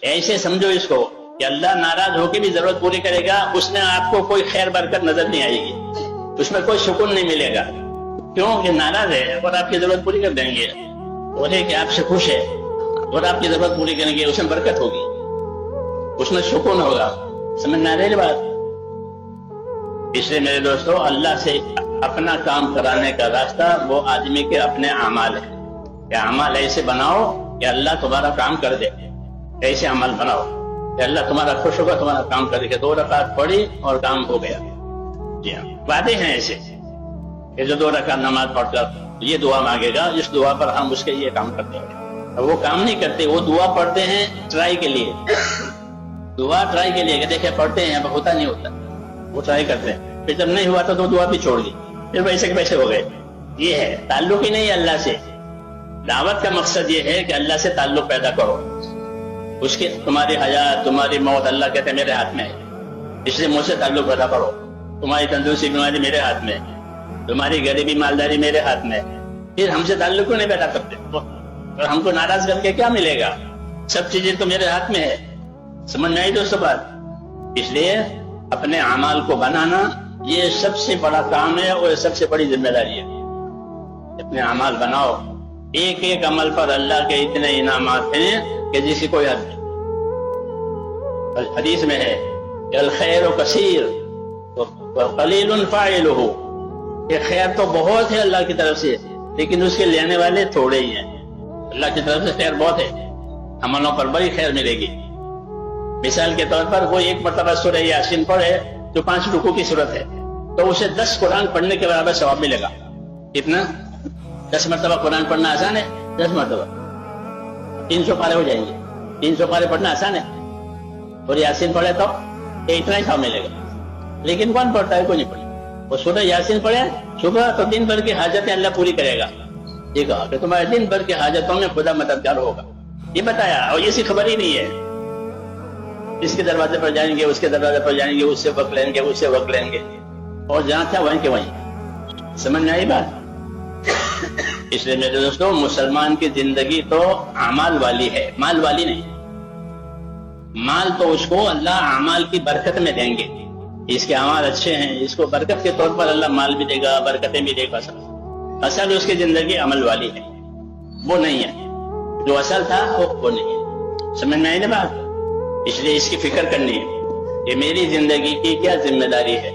ایسے سمجھو اس کو کہ اللہ ناراض ہو کے بھی ضرورت پوری کرے گا، اس میں آپ کو کوئی خیر برکت نظر نہیں آئے گی، اس میں کوئی سکون نہیں ملے گا. کیوں کہ ناراض ہے اور آپ کی ضرورت پوری کر دیں گے. بولے کہ آپ سے خوش ہے اور آپ کی ضرورت پوری کریں گے، اس میں برکت ہوگی، اس میں سکون ہوگا. سمجھ میں آ رہی بات؟ اس لیے میرے دوستو، اللہ سے اپنا کام کرانے کا راستہ وہ آدمی کے اپنے اعمال ہے. کہ اعمال ایسے بناؤ کہ اللہ تمہارا کام کر دے. ایسے عمل بناؤ کہ اللہ تمہارا خوش ہوگا، تمہارا کام کر دے. کہ 2 رکعت پڑھی اور کام ہو گیا. جی ہاں، وعدے ہیں ایسے کہ جو 2 رکعت نماز پڑھ کر یہ دعا مانگے گا، اس دعا پر ہم اس کے یہ کام کر دیں گے. وہ کام نہیں کرتے، وہ دعا پڑھتے ہیں ٹرائی کے لیے. دعا ٹرائی کے لیے کہ دیکھیں پڑھتے ہیں، اب ہوتا نہیں ہوتا، وہ ٹرائی کرتے ہیں. پھر جب نہیں ہوا تو دعا بھی چھوڑ دی، پھر ویسے کے ویسے ہو گئے. یہ ہے تعلق ہی نہیں اللہ سے. دعوت کا مقصد یہ ہے کہ اللہ سے تعلق پیدا کرو. اس کی تمہاری حیات، تمہاری موت اللہ کہتے ہیں میرے ہاتھ میں ہے، اس لیے مجھ سے تعلق پیدا کرو. تمہاری تندرستی بیماری میرے ہاتھ میں، تمہاری غریبی مالداری میرے ہاتھ میں. پھر ہم سے تعلق کیوں نہیں پیدا کرتے؟ اور ہم کو ناراض کر کے کیا ملے گا؟ سب چیزیں تو میرے ہاتھ میں ہے. سمجھ میں آئی دوستو بات؟ اس لیے اپنے اعمال کو بنانا یہ سب سے بڑا کام ہے اور سب سے بڑی ذمہ داری ہے. اپنے اعمال بناؤ. ایک ایک عمل پر اللہ کے اتنے انعامات ہیں کہ جس کی کوئی حد نہیں. حدیث میں ہے کہ الخیر کثیر وقلیل فاعلہ، کہ خیر تو بہت ہے اللہ کی طرف سے، لیکن اس کے لینے والے تھوڑے ہی ہیں. اللہ کی طرف سے خیر بہت ہے، عملوں پر بڑی خیر ملے گی. مثال کے طور پر وہ 1 مرتبہ سورہ یاسین پڑھے جو 5 رکوع کی صورت ہے، تو اسے 10 قرآن پڑھنے کے برابر ثواب ملے گا. کتنا؟ 10 مرتبہ قرآن پڑھنا آسان ہے؟ 10 مرتبہ 300 پارے ہو جائیں گے. 300 پارے پڑھنا آسان ہے، اور یاسین پڑھے تو اتنا ہی ثواب ملے گا. لیکن کون پڑھتا ہے؟ کوئی نہیں پڑھے. وہ سورہ یاسین پڑھے صبح تو دن بھر کی حاجتیں اللہ پوری کرے گا. یہ کہا کہ تمہارے دن بھر کی حاجتوں میں خدا مددگار ہوگا. یہ بتایا، اور یہ سی خبر ہی نہیں ہے. اس کے دروازے پر جائیں گے، اس کے دروازے پر جائیں گے، اس سے وقت لیں گے، اس سے وقت لیں گے، اور جہاں تھا وہیں کے وہیں. سمجھ میں آئی بات؟ اس لیے میرے دوستوں، مسلمان کی زندگی تو اعمال والی ہے، مال والی نہیں. مال تو اس کو اللہ اعمال کی برکت میں دیں گے. اس کے اعمال اچھے ہیں، اس کو برکت کے طور پر اللہ مال بھی دے گا، برکتیں بھی دے گا. اصل اس کی زندگی عمل والی ہے، وہ نہیں ہے. جو اصل تھا وہ نہیں ہے. سمجھ میں آئی نا بات؟ اس لیے اس کی فکر کرنی ہے کہ میری زندگی کی کیا ذمہ داری ہے.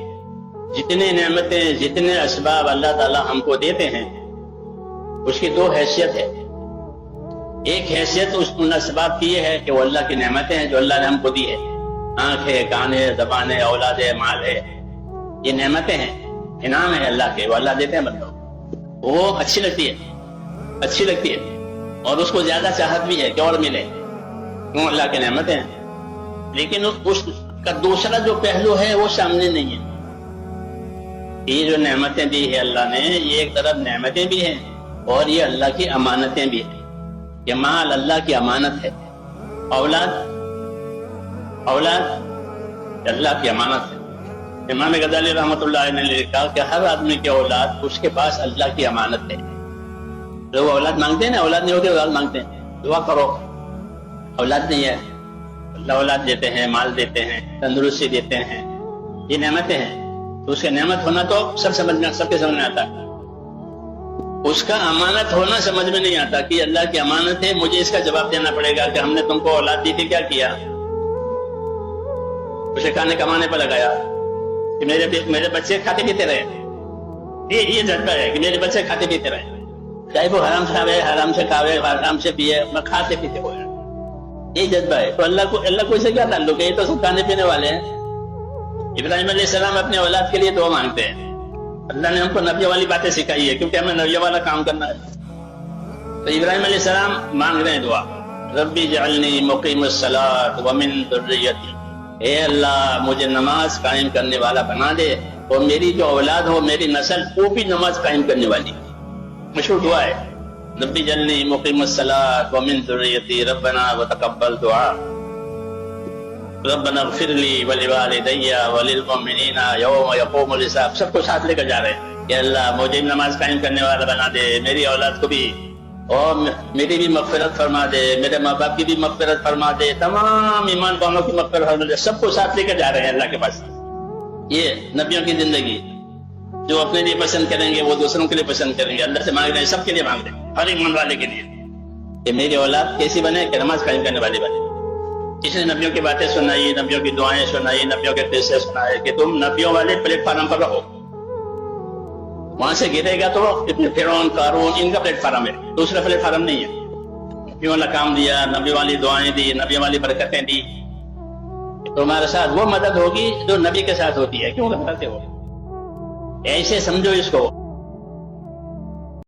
جتنے نعمتیں، جتنے اسباب اللہ تعالی ہم کو دیتے ہیں، اس کی 2 حیثیت ہے. ایک حیثیت ان اسباب کی یہ ہے کہ وہ اللہ کی نعمتیں ہیں جو اللہ نے ہم کو دی ہے. آنکھ ہے، کان ہے، زبان ہے، اولاد ہے، مال ہے. یہ نعمتیں ہیں، انعام ہے اللہ کے، وہ اللہ دیتے ہیں بندوں. وہ اچھی لگتی ہے، اچھی لگتی ہے، اور اس کو زیادہ چاہت بھی ہے کہ اور ملے. کیوں؟ اللہ کی نعمتیں ہیں. لیکن اس کا دوسرا جو پہلو ہے وہ سامنے نہیں ہے. یہ جو نعمتیں دی ہے اللہ نے، یہ ایک طرف نعمتیں بھی ہیں اور یہ اللہ کی امانتیں بھی ہیں. یہ مال اللہ کی امانت ہے. اولاد اللہ کی امانت ہے. امام غزالی رحمۃ اللہ علیہ نے لکھا کہ ہر آدمی کی اولاد اس کے پاس اللہ کی امانت ہے. لوگ اولاد مانگتے ہیں نا، اولاد نہیں ہوتی اولاد مانگتے ہیں. دعا کرو، اولاد نہیں ہے، اللہ اولاد دیتے ہیں، مال دیتے ہیں، تندرستی دیتے ہیں. یہ نعمتیں ہیں. تو اس کا نعمت ہونا تو سب کے سمجھ میں آتا ہے. اس کا امانت ہونا سمجھ میں نہیں آتا کہ اللہ کی امانت ہے، مجھے اس کا جواب دینا پڑے گا کہ ہم نے تم کو اولاد دی تھی، کیا کیا؟ اسے کھانے کمانے پر لگایا کہ میرے بچے کھاتے پیتے رہے. یہ جذبہ ہے کہ میرے بچے کھاتے پیتے رہے، چاہے وہ حرام کھاوے، حرام سے کھاوے، حرام سے پیے، میں کھاتے پیتے ہوئے. یہ جذبہ ہے. تو اللہ کو اسے کیا تعلق ہے؟ یہ تو سب کھانے پینے والے ہیں. ابراہیم علیہ السلام اپنے اولاد کے لیے دعا مانگتے ہیں. اللہ نے ہم کو نبی والی باتیں سکھائی ہے کیونکہ ہمیں نبی والا کام کرنا ہے. تو ابراہیم علیہ السلام مانگ رہے ہیں دعا، ربی جعلنی مقیم الصلاۃ ومن ذریتی. اے اللہ مجھے نماز قائم کرنے والا بنا دے، اور میری جو اولاد ہو، میری نسل، وہ بھی نماز قائم کرنے والی. مشہور دعا ہے، ربی جعلنی مقیم الصلاۃ ومن ذریتی ربنا وتقبل دعا. ربنا اغفر لی ولوالدی وللمؤمنین یوم یقوم الحساب. سب کو ساتھ لے کر جا رہے ہیں کہ اللہ مجھے نماز قائم کرنے والا بنا دے، میری اولاد کو بھی اور میری بھی مغفرت فرما دے، میرے ماں باپ کی بھی مغفرت فرما دے، تمام ایمان والوں کی مغفرت فرما دے، سب کو ساتھ لے کر جا رہے ہیں اللہ کے پاس۔ یہ نبیوں کی زندگی، جو اپنے لیے پسند کریں گے وہ دوسروں کے لیے پسند کریں گے، اللہ سے مانگ رہے ہیں، سب کے لیے مانگ رہے ہیں، ہر ایمان والے کے لیے کہ میری اولاد کیسی بنے کہ نماز قائم کرنے والی بنے۔ اس نے نبیوں کی باتیں سنائی، نبیوں کی دعائیں سنائی، نبیوں کے قصے سنائے کہ تم نبیوں والے پلیٹ فارم پر رہو، وہاں سے گرے گا تو اتنے فرعون قارون ان کا پلیٹ فارم ہے، دوسرا پلیٹ فارم نہیں ہے۔ نبیوں والا کام دیا، نبی والی دعائیں دی، نبی والی برکتیں دی، تمہارے ساتھ وہ مدد ہوگی جو نبی کے ساتھ ہوتی ہے، کیوں گھبراتے ہو؟ ایسے سمجھو اس کو۔